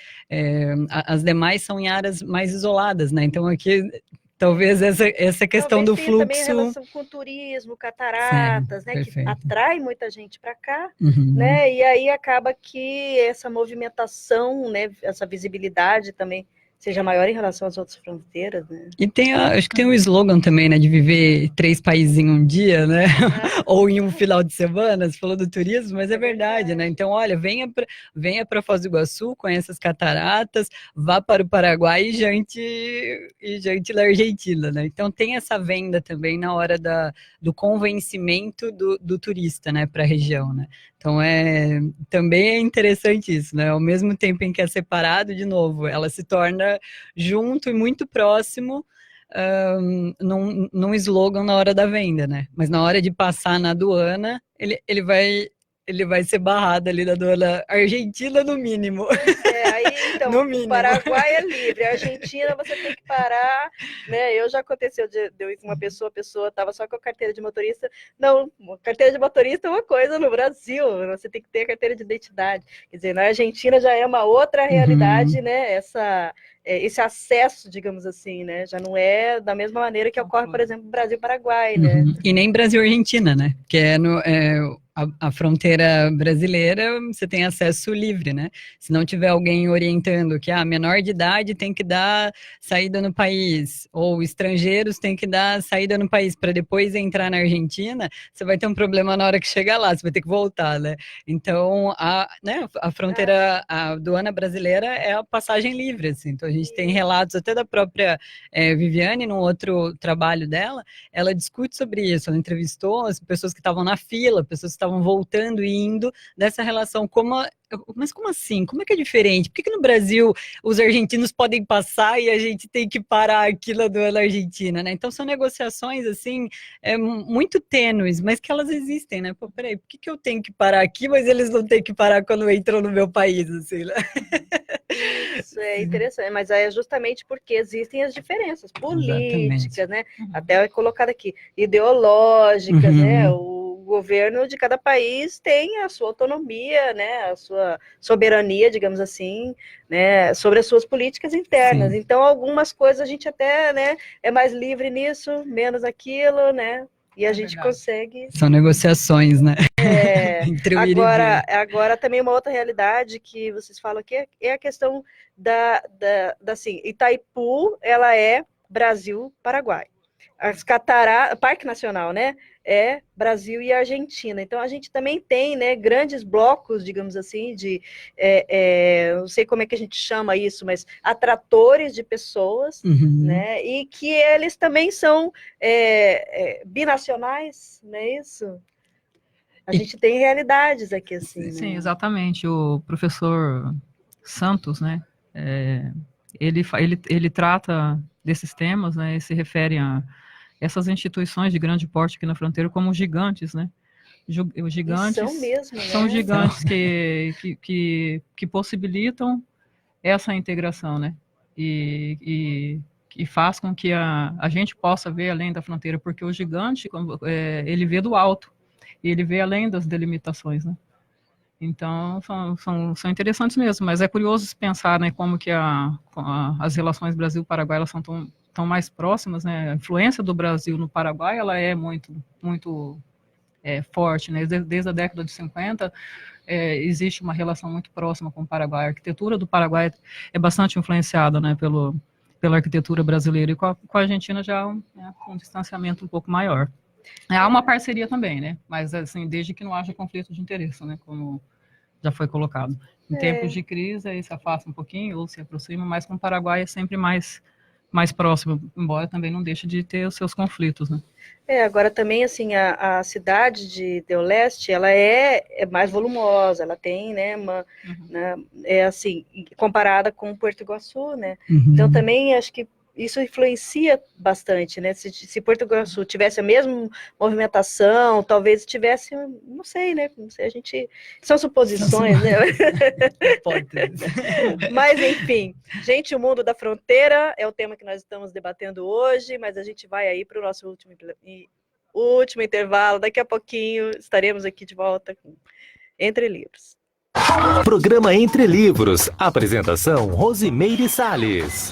Speaker 4: as demais são em áreas mais isoladas, né? Então, aqui... Talvez essa questão do fluxo...
Speaker 2: Também em relação com turismo, cataratas, né, que atrai muita gente para cá, né, e aí acaba que essa movimentação, né, essa visibilidade também seja maior em relação às outras fronteiras, né.
Speaker 4: E acho que tem um slogan também, né, de viver 3 países em um dia, né, ou em um final de semana, você falou do turismo, mas é verdade, né, então, olha, venha para Foz do Iguaçu, conheça as cataratas, vá para o Paraguai e jante na Argentina, né, então tem essa venda também na hora do convencimento do turista, né, para a região, né. Então, também é interessante isso, né? Ao mesmo tempo em que é separado, de novo, ela se torna junto e muito próximo num slogan na hora da venda, né? Mas na hora de passar na aduana, ele vai ser barrado ali na aduana argentina, no mínimo.
Speaker 2: Aí, então, o Paraguai é livre, a Argentina você tem que parar, né? Já aconteceu de eu ir com uma pessoa, a pessoa estava só com a carteira de motorista. Não, carteira de motorista é uma coisa no Brasil, você tem que ter a carteira de identidade. Quer dizer, na Argentina já é uma outra realidade, né? esse acesso, digamos assim, né? Já não é da mesma maneira que ocorre, por exemplo, no Brasil e Paraguai, né?
Speaker 4: E nem Brasil e Argentina, né? Que a fronteira brasileira, você tem acesso livre, né? Se não tiver alguém orientando que menor de idade tem que dar saída no país, ou estrangeiros tem que dar saída no país para depois entrar na Argentina, você vai ter um problema na hora que chegar lá, você vai ter que voltar, né? Então, a fronteira, a aduana brasileira é a passagem livre, assim. Então, a gente tem relatos até da própria Viviane, num outro trabalho dela, ela discute sobre isso, ela entrevistou as pessoas que estavam na fila, pessoas que estavam voltando e indo, dessa relação, mas como assim? Como é que é diferente? Por que no Brasil os argentinos podem passar e a gente tem que parar aqui na aduana argentina, né? Então são negociações, assim, muito tênues, mas que elas existem, né? Pô, peraí, por que eu tenho que parar aqui, mas eles não têm que parar quando entram no meu país, assim, né?
Speaker 2: Isso é interessante, mas é justamente porque existem as diferenças políticas,
Speaker 4: Exatamente.
Speaker 2: né? Até é colocado aqui, ideológicas, né? O governo de cada país tem a sua autonomia, né? A sua soberania, digamos assim, né? Sobre as suas políticas internas.
Speaker 4: Sim.
Speaker 2: Então, algumas coisas a gente até, né? É mais livre nisso, menos aquilo, né? E a gente consegue...
Speaker 4: São negociações, né? Entre o ir e vir.
Speaker 2: Agora também uma outra realidade que vocês falam aqui é a questão assim, Itaipu, ela é Brasil-Paraguai. As cataratas, Parque Nacional, né, é Brasil e Argentina. Então, a gente também tem, né, grandes blocos, digamos assim, de, não sei como é que a gente chama isso, mas atratores de pessoas, né, e que eles também são binacionais, não é isso? A gente tem realidades aqui, assim,
Speaker 3: Sim,
Speaker 2: né?
Speaker 3: exatamente. O professor Santos, né, ele trata desses temas, né, e se refere a essas instituições de grande porte aqui na fronteira como gigantes, né? Os gigantes
Speaker 2: são mesmo, né?
Speaker 3: São gigantes que possibilitam essa integração, né? E faz com que a gente possa ver além da fronteira, porque o gigante, ele vê do alto, e ele vê além das delimitações, né? Então, são interessantes mesmo, mas é curioso pensar, né, como que as relações Brasil-Paraguai, elas são tão mais próximas, né? A influência do Brasil no Paraguai, ela é muito forte, né? Desde a década de 50, existe uma relação muito próxima com o Paraguai. A arquitetura do Paraguai é bastante influenciada, né, pela arquitetura brasileira, e com a Argentina já com um distanciamento um pouco maior. Há uma parceria também, né? Mas, assim, desde que não haja conflito de interesse, né? Como já foi colocado. Em tempos de crise, aí se afasta um pouquinho ou se aproxima, mas com o Paraguai é sempre mais próximo, embora também não deixe de ter os seus conflitos, né?
Speaker 2: Agora também, assim, a cidade de Deoleste, ela é mais volumosa, ela tem, né, assim, comparada com Porto Iguaçu, né? Então também acho que isso influencia bastante, né? Se Porto Iguaçu tivesse a mesma movimentação, talvez tivesse, não sei, né? Não sei, são suposições, né? Mas, enfim, gente, o mundo da fronteira é o tema que nós estamos debatendo hoje, mas a gente vai aí para o nosso último intervalo. Daqui a pouquinho estaremos aqui de volta com Entre Livros.
Speaker 1: Programa Entre Livros. Apresentação Rosimeire Salles.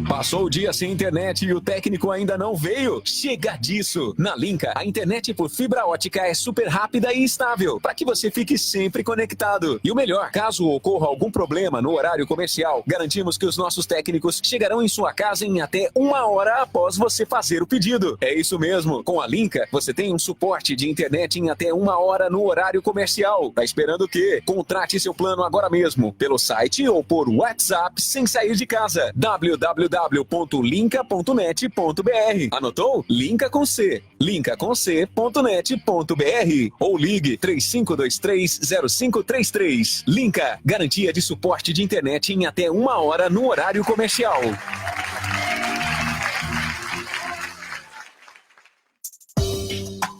Speaker 5: Passou o dia sem internet e o técnico ainda não veio? Chega disso! Na Linka, a internet por fibra ótica é super rápida e estável, para que você fique sempre conectado. E o melhor, caso ocorra algum problema no horário comercial, garantimos que os nossos técnicos chegarão em sua casa em até 1 hora após você fazer o pedido. É isso mesmo, com a Linka, você tem um suporte de internet em até 1 hora no horário comercial. Tá esperando o quê? Contrate seu plano agora mesmo, pelo site ou por WhatsApp sem sair de casa. www.linka.net.br. Anotou? Linka com C. linkacomc.net.br ou ligue 35230533. Linka, garantia de suporte de internet em até 1 hora no horário comercial.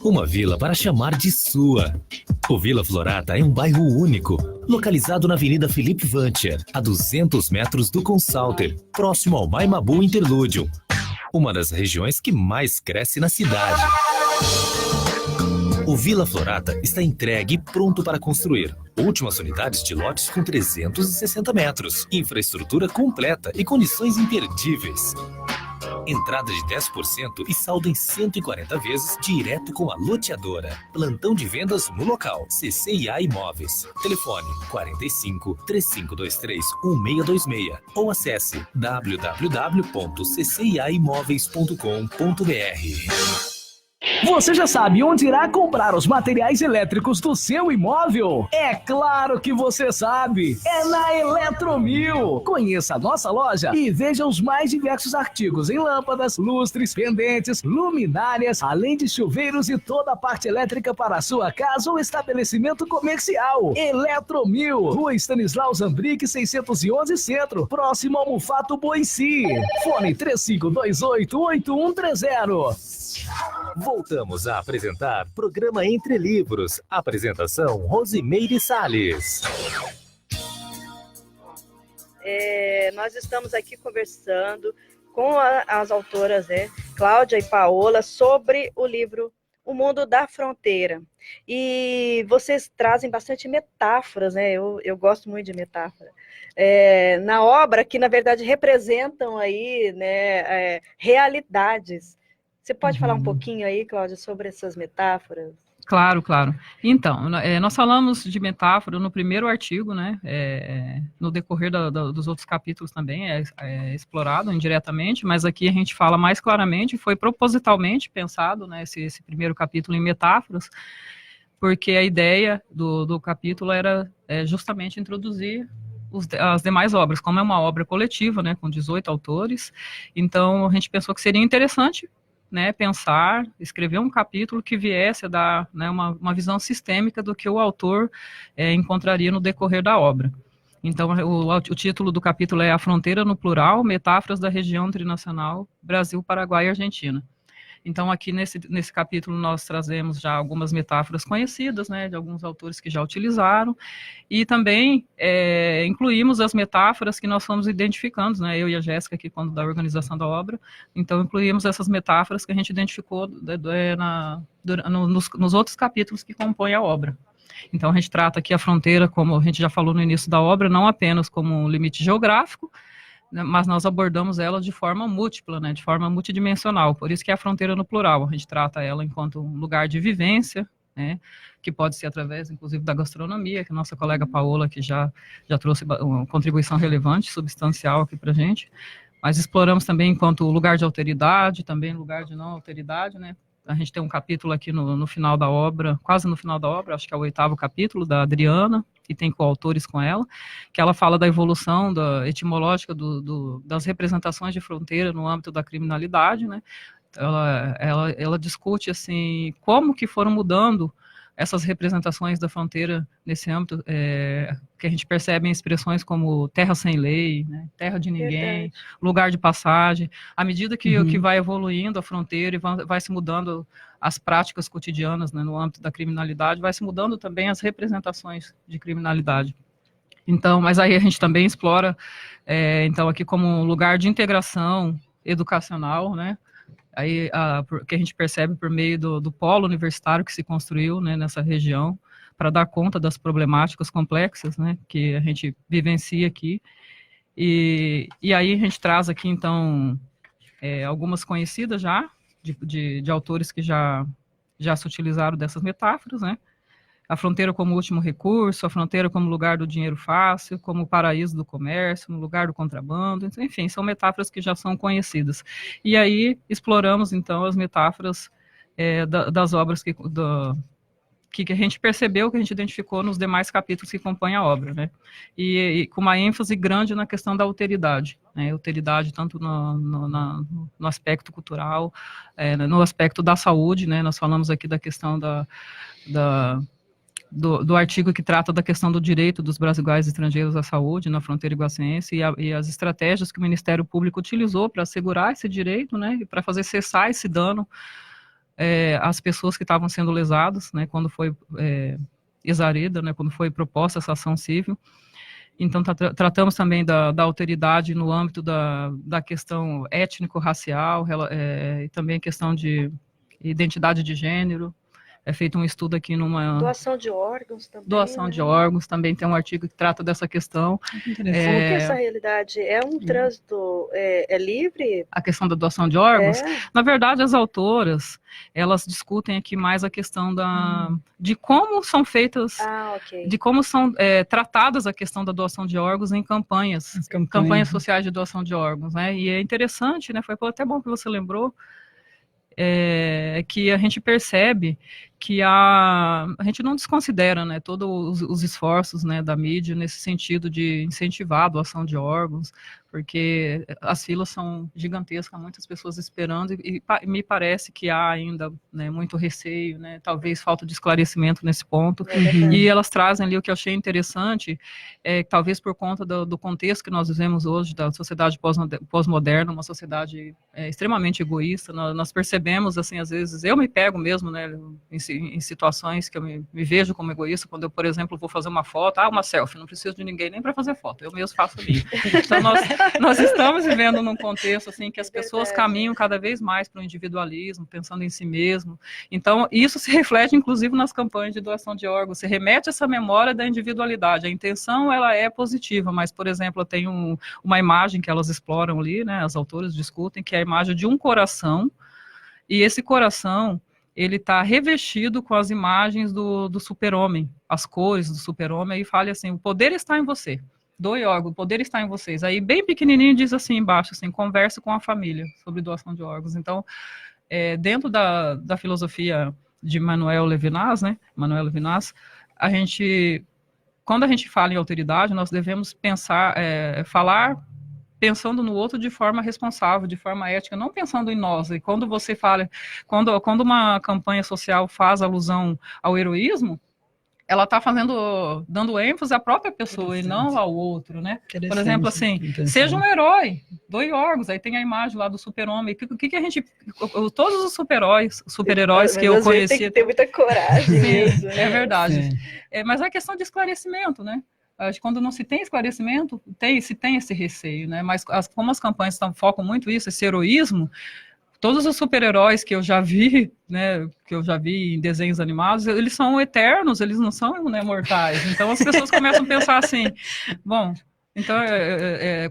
Speaker 1: Uma vila para chamar de sua. O Vila Florata é um bairro único, localizado na Avenida Felipe Vancher, a 200 metros do Consalter, próximo ao Maimabu Interlúdio, uma das regiões que mais cresce na cidade. O Vila Florata está entregue e pronto para construir. Últimas unidades de lotes com 360 metros. Infraestrutura completa e condições imperdíveis. Entrada de 10% e saldo em 140 vezes direto com a loteadora. Plantão de vendas no local. CCIA Imóveis. Telefone 45 3523 1626 ou acesse www.cciaimoveis.com.br.
Speaker 6: Você já sabe onde irá comprar os materiais elétricos do seu imóvel? É claro que você sabe! É na Eletromil! Conheça a nossa loja e veja os mais diversos artigos em lâmpadas, lustres, pendentes, luminárias, além de chuveiros e toda a parte elétrica para a sua casa ou estabelecimento comercial. Eletromil, Rua Stanislau Zambrick, 611 Centro, próximo ao Mufato Boici. Fone 3528-8130.
Speaker 1: Voltamos a apresentar programa Entre Livros. Apresentação Rosimeire Salles.
Speaker 2: Nós estamos aqui conversando com as autoras, Cláudia e Paola, sobre o livro O Mundo da Fronteira. E vocês trazem bastante metáforas, eu gosto muito de metáfora. Na obra, que na verdade representam aí, realidades. Você pode falar um pouquinho aí, Cláudia, sobre essas metáforas?
Speaker 3: Claro, claro. Então, nós falamos de metáfora no primeiro artigo, né? No decorrer dos outros capítulos também é explorado indiretamente, mas aqui a gente fala mais claramente, foi propositalmente pensado, né, esse primeiro capítulo em metáforas, porque a ideia do capítulo era justamente introduzir as demais obras, como é uma obra coletiva, né, com 18 autores, então a gente pensou que seria interessante, né, pensar, escrever um capítulo que viesse a dar, né, uma visão sistêmica do que o autor encontraria no decorrer da obra. Então, o título do capítulo é A Fronteira no Plural, Metáforas da Região Trinacional, Brasil, Paraguai e Argentina. Então, aqui nesse capítulo nós trazemos já algumas metáforas conhecidas, né, de alguns autores que já utilizaram, e também incluímos as metáforas que nós fomos identificando, né, eu e a Jéssica aqui, quando da organização da obra, então incluímos essas metáforas que a gente identificou nos outros capítulos que compõem a obra. Então, a gente trata aqui a fronteira, como a gente já falou no início da obra, não apenas como um limite geográfico, mas nós abordamos ela de forma múltipla, né, de forma multidimensional, por isso que é a fronteira no plural, a gente trata ela enquanto um lugar de vivência, né, que pode ser através, inclusive, da gastronomia, que a nossa colega Paola, que já trouxe uma contribuição relevante, substancial aqui para a gente, mas exploramos também enquanto lugar de alteridade, também lugar de não alteridade, né, a gente tem um capítulo aqui no final da obra, quase no final da obra, acho que é o 8º capítulo, da Adriana, e tem coautores com ela, que ela fala da evolução etimológica das representações de fronteira no âmbito da criminalidade, né? Ela discute, assim, como que foram mudando essas representações da fronteira nesse âmbito, que a gente percebe em expressões como terra sem lei, né, terra de ninguém, lugar de passagem, à medida que vai evoluindo a fronteira e vai se mudando as práticas cotidianas, né, no âmbito da criminalidade, vai se mudando também as representações de criminalidade. Então, mas aí a gente também explora, então, aqui como um lugar de integração educacional, né, aí, que a gente percebe por meio do polo universitário que se construiu, né, nessa região, para dar conta das problemáticas complexas, né, que a gente vivencia aqui. E aí a gente traz aqui, então, algumas conhecidas já, de autores que já se utilizaram dessas metáforas, né, a fronteira como último recurso, a fronteira como lugar do dinheiro fácil, como paraíso do comércio, no lugar do contrabando, enfim, são metáforas que já são conhecidas. E aí exploramos, então, as metáforas das obras que a gente percebeu, que a gente identificou nos demais capítulos que compõem a obra, né? E com uma ênfase grande na questão da alteridade, né? Alteridade tanto no aspecto cultural, no aspecto da saúde, né? Nós falamos aqui da questão do artigo que trata da questão do direito dos brasileiros estrangeiros à saúde na fronteira iguaçuense e as estratégias que o Ministério Público utilizou para assegurar esse direito, né, e para fazer cessar esse dano às pessoas que estavam sendo lesadas, né, quando foi exarida, né, quando foi proposta essa ação civil. Então, tratamos também da alteridade no âmbito da questão étnico-racial, e também a questão de identidade de gênero, é feito um estudo aqui numa...
Speaker 2: Doação de órgãos também.
Speaker 3: Doação de
Speaker 2: né?
Speaker 3: órgãos, também tem um artigo que trata dessa questão.
Speaker 2: Como que é essa realidade? É um trânsito livre?
Speaker 3: A questão da doação de órgãos?
Speaker 2: É.
Speaker 3: Na verdade, as autoras, elas discutem aqui mais a questão de como são feitas, de como são tratadas a questão da doação de órgãos em campanhas sociais de doação de órgãos, né? E é interessante, né? Foi até bom que você lembrou, que a gente percebe que a gente não desconsidera, né, todos os esforços, né, da mídia nesse sentido de incentivar a doação de órgãos, porque as filas são gigantescas, muitas pessoas esperando, e me parece que há ainda, né, muito receio, né, talvez falta de esclarecimento nesse ponto, e elas trazem ali o que eu achei interessante, talvez por conta do contexto que nós vivemos hoje, da sociedade pós-moderna, uma sociedade extremamente egoísta, nós percebemos, assim, às vezes, eu me pego mesmo, né, em situações que eu me vejo como egoísta, quando eu, por exemplo, vou fazer uma foto, uma selfie, não preciso de ninguém nem para fazer foto, eu mesmo faço ali. Então, nós estamos vivendo num contexto, assim, que as pessoas caminham cada vez mais para o individualismo, pensando em si mesmo. Então, isso se reflete, inclusive, nas campanhas de doação de órgãos, se remete a essa memória da individualidade. A intenção, ela é positiva, mas, por exemplo, eu tenho uma imagem que elas exploram ali, né, as autoras discutem, que é a imagem de um coração, e esse coração, ele está revestido com as imagens do super-homem, as cores do super-homem, e fala assim, o poder está em você, doe órgão, o poder está em vocês. Aí, bem pequenininho, diz assim embaixo, assim, converse com a família sobre doação de órgãos. Então, dentro da filosofia de Manuel Levinas, né, quando a gente fala em alteridade, nós devemos falar pensando no outro de forma responsável, de forma ética, não pensando em nós. E quando você fala, quando uma campanha social faz alusão ao heroísmo, ela está dando ênfase à própria pessoa e não ao outro, né? Por exemplo, assim, seja um herói, doe órgãos, aí tem a imagem lá do super-homem, o que a gente, todos os super-heróis que eu conheci... Tem
Speaker 2: que ter muita coragem mesmo.
Speaker 3: É verdade. Mas é questão de esclarecimento, né? Acho que quando não se tem esclarecimento, se tem esse receio, né? Mas como as campanhas focam muito isso, esse heroísmo, todos os super-heróis que eu já vi, né, que eu já vi em desenhos animados, eles são eternos, eles não são, né, mortais. Então as pessoas começam a pensar assim, bom, então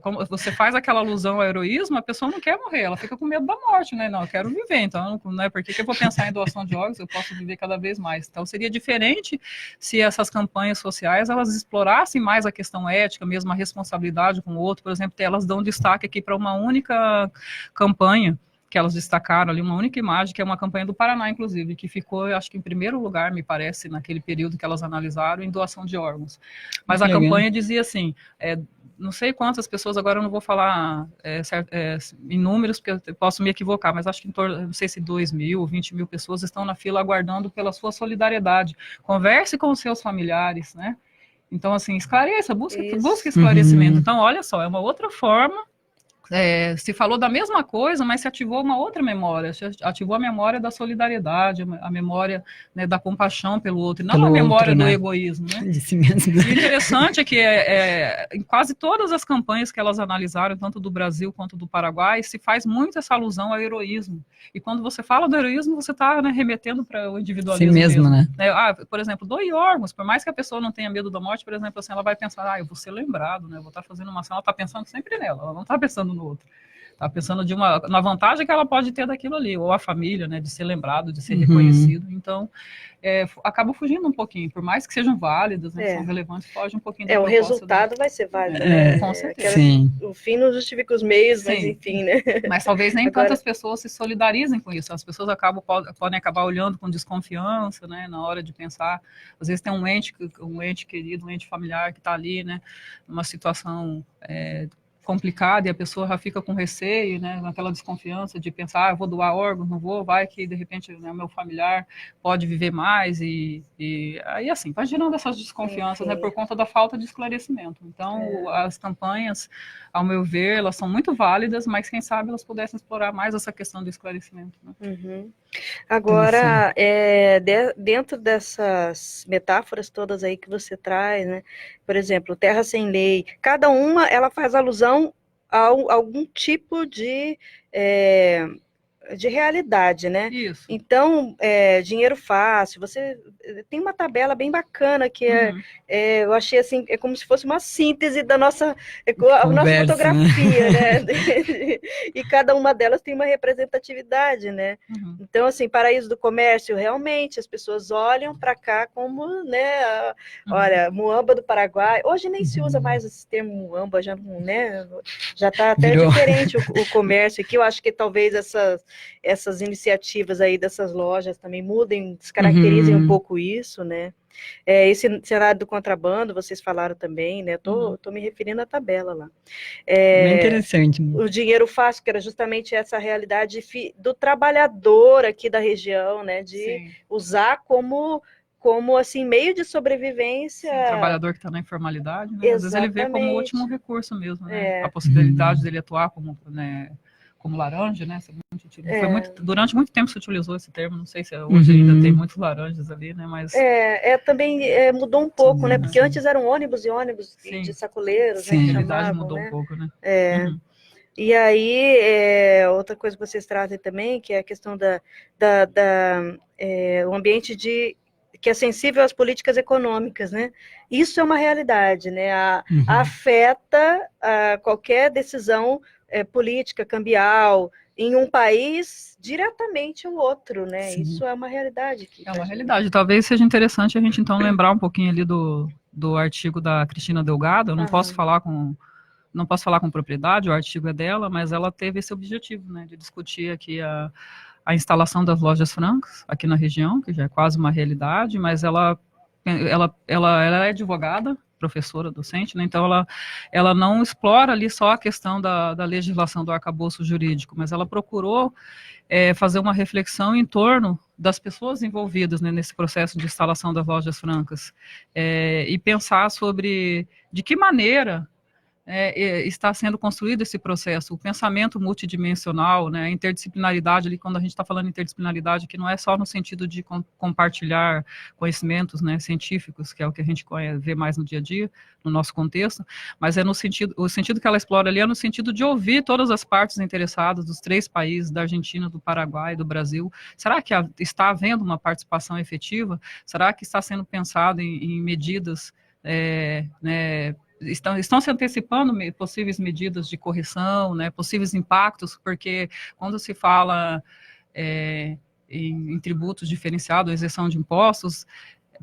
Speaker 3: como você faz aquela alusão ao heroísmo, a pessoa não quer morrer, ela fica com medo da morte, né? Não, eu quero viver, então, né, por que eu vou pensar em doação de órgãos? Eu posso viver cada vez mais. Então seria diferente se essas campanhas sociais, elas explorassem mais a questão ética, mesmo a responsabilidade com o outro. Por exemplo, elas dão destaque aqui para uma única campanha que elas destacaram ali, uma única imagem, que é uma campanha do Paraná, inclusive, que ficou, eu acho que em primeiro lugar, me parece, naquele período que elas analisaram, em doação de órgãos. Mas a campanha dizia assim, não sei quantas pessoas, agora eu não vou falar em números, porque eu posso me equivocar, mas acho que em torno, não sei se 2.000, 20.000 pessoas estão na fila aguardando pela sua solidariedade. Converse com os seus familiares, né? Então, assim, esclareça, busque esclarecimento. Então, olha só, é uma outra forma. Se falou da mesma coisa, mas se ativou uma outra memória, se ativou a memória da solidariedade, a memória, né, da compaixão pelo outro, e não a memória do egoísmo, né? E o interessante é que em quase todas as campanhas que elas analisaram, tanto do Brasil quanto do Paraguai, se faz muito essa alusão ao heroísmo. E quando você fala do heroísmo, você está, né, remetendo para o individualismo mesmo, né? Por exemplo, doe órgãos, por mais que a pessoa não tenha medo da morte, por exemplo, assim, ela vai pensar, eu vou ser lembrado, né? Eu vou estar fazendo uma ação, ela está pensando sempre nela, ela não está pensando no outro. Está pensando na vantagem que ela pode ter daquilo ali, ou a família, né, de ser lembrado, de ser reconhecido. Então, acaba fugindo um pouquinho, por mais que sejam válidas, né, são relevantes, foge um pouquinho da proposta.
Speaker 2: O resultado vai ser válido.
Speaker 3: Com certeza.
Speaker 2: O fim não justifica os meios, mas enfim, né?
Speaker 3: Mas talvez nem tantas pessoas se solidarizem com isso. As pessoas podem acabar olhando com desconfiança, né, na hora de pensar. Às vezes tem um ente querido, um ente familiar que está ali, né, numa situação complicada, e a pessoa já fica com receio, né, naquela desconfiança de pensar, eu vou doar órgãos, não vou, vai que de repente, né, meu familiar pode viver mais, e aí assim, vai gerando essas desconfianças, né, por conta da falta de esclarecimento. Então, as campanhas, ao meu ver, elas são muito válidas, mas quem sabe elas pudessem explorar mais essa questão do esclarecimento, né?
Speaker 2: Agora, dentro dessas metáforas todas aí que você traz, né, por exemplo, Terra Sem Lei, cada uma, ela faz alusão a algum tipo de de realidade, né?
Speaker 3: Isso.
Speaker 2: Então, dinheiro fácil, você tem uma tabela bem bacana que eu achei assim, é como se fosse uma síntese da nossa fotografia, né? E cada uma delas tem uma representatividade, né? Então, assim, Paraíso do Comércio, realmente, as pessoas olham para cá como, né, olha, Muamba do Paraguai, hoje nem se usa mais esse termo Muamba, já não, né? Já está até diferente o comércio aqui, eu acho que talvez essas iniciativas aí dessas lojas também mudem, descaracterizem um pouco isso, né? Esse cenário do contrabando, vocês falaram também, né? Tô me referindo à tabela lá.
Speaker 4: Bem interessante.
Speaker 2: O dinheiro fácil, que era justamente essa realidade do trabalhador aqui da região, né? De usar como assim, meio de sobrevivência.
Speaker 3: Sim, o trabalhador que está na informalidade, né? Às vezes ele vê como o último recurso mesmo, né? A possibilidade dele atuar como, né, como laranja, né? Durante muito tempo se utilizou esse termo, não sei se hoje ainda tem muitos laranjas ali, né? Mas
Speaker 2: também mudou um pouco, né? Porque antes eram ônibus e ônibus de sacoleiros, né?
Speaker 3: A realidade mudou um pouco, né?
Speaker 2: E aí, outra coisa que vocês trazem também, que é a questão o ambiente que é sensível às políticas econômicas, né? Isso é uma realidade, né? Afeta qualquer decisão política, cambial, em um país diretamente o outro, né? Sim. Isso é uma realidade.
Speaker 3: É uma realidade. Talvez seja interessante a gente, então, lembrar um pouquinho ali do artigo da Cristina Delgado. Eu não posso falar com propriedade, o artigo é dela, mas ela teve esse objetivo, né, de discutir aqui a instalação das lojas francas aqui na região, que já é quase uma realidade, mas ela é advogada, professora, docente, né? Então ela não explora ali só a questão da legislação do arcabouço jurídico, mas ela procurou fazer uma reflexão em torno das pessoas envolvidas, né, nesse processo de instalação das lojas francas, e pensar sobre de que maneira está sendo construído esse processo, o pensamento multidimensional, né, a interdisciplinaridade, ali, quando a gente está falando interdisciplinaridade, que não é só no sentido de compartilhar conhecimentos, né, científicos, que é o que a gente vê mais no dia a dia, no nosso contexto, mas o sentido que ela explora ali é no sentido de ouvir todas as partes interessadas dos 3 países, da Argentina, do Paraguai, do Brasil. Será que está havendo uma participação efetiva? Será que está sendo pensado em medidas, né, estão se antecipando possíveis medidas de correção, né, possíveis impactos, porque quando se fala em tributos diferenciados, isenção de impostos,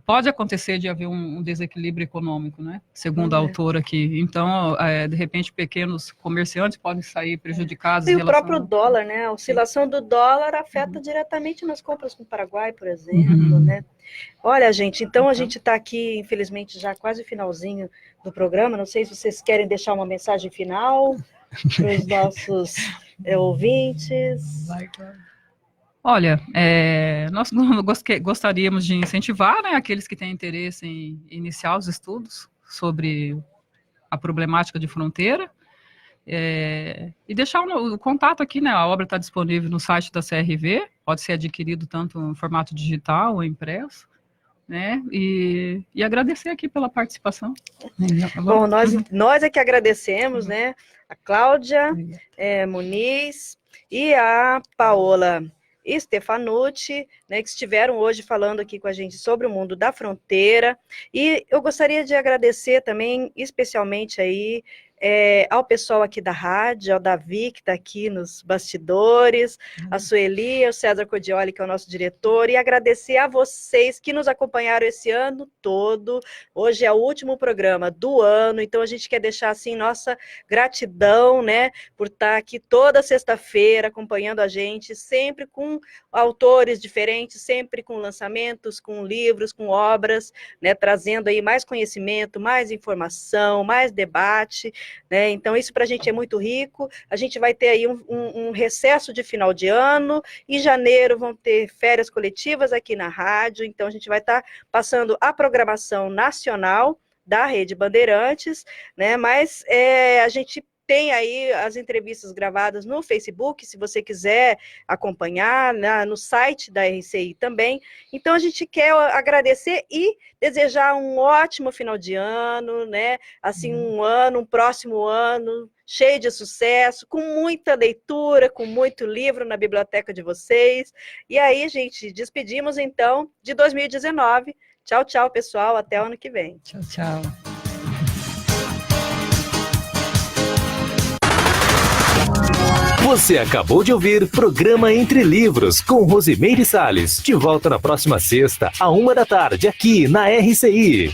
Speaker 3: pode acontecer de haver um desequilíbrio econômico, né, segundo a autora aqui. Então, de repente, pequenos comerciantes podem sair prejudicados.
Speaker 2: E o próprio dólar, né, a oscilação do dólar afeta diretamente nas compras com o Paraguai, por exemplo, né. Olha, gente, então a gente está aqui, infelizmente, já quase finalzinho do programa. Não sei se vocês querem deixar uma mensagem final para os nossos ouvintes.
Speaker 3: Olha, nós gostaríamos de incentivar, né, aqueles que têm interesse em iniciar os estudos sobre a problemática de fronteira, e deixar o contato aqui, né, a obra está disponível no site da CRV, pode ser adquirido tanto em formato digital ou impresso, né, e agradecer aqui pela participação.
Speaker 2: Bom, nós é que agradecemos, né, a Cláudia Muniz e a Paola Stefanucci, né, que estiveram hoje falando aqui com a gente sobre o mundo da fronteira, e eu gostaria de agradecer também, especialmente aí, ao pessoal aqui da rádio, ao Davi, que está aqui nos bastidores, a Sueli, o César Codioli, que é o nosso diretor, e agradecer a vocês que nos acompanharam esse ano todo. Hoje é o último programa do ano, então a gente quer deixar, assim, nossa gratidão, né, por estar aqui toda sexta-feira acompanhando a gente, sempre com autores diferentes, sempre com lançamentos, com livros, com obras, né, trazendo aí mais conhecimento, mais informação, mais debate, né? Então isso para a gente é muito rico. A gente vai ter aí um recesso de final de ano, em janeiro vão ter férias coletivas aqui na rádio, então a gente vai estar passando a programação nacional da Rede Bandeirantes, né? Mas a gente tem aí as entrevistas gravadas no Facebook, se você quiser acompanhar, no site da RCI também. Então, a gente quer agradecer e desejar um ótimo final de ano, né? Assim, um próximo ano cheio de sucesso, com muita leitura, com muito livro na biblioteca de vocês. E aí, gente, despedimos então de 2019. Tchau, tchau, pessoal. Até o ano que vem.
Speaker 4: Tchau, tchau.
Speaker 1: Você acabou de ouvir Programa Entre Livros, com Rosimeire Salles. De volta na próxima sexta, à 13h, aqui na RCI.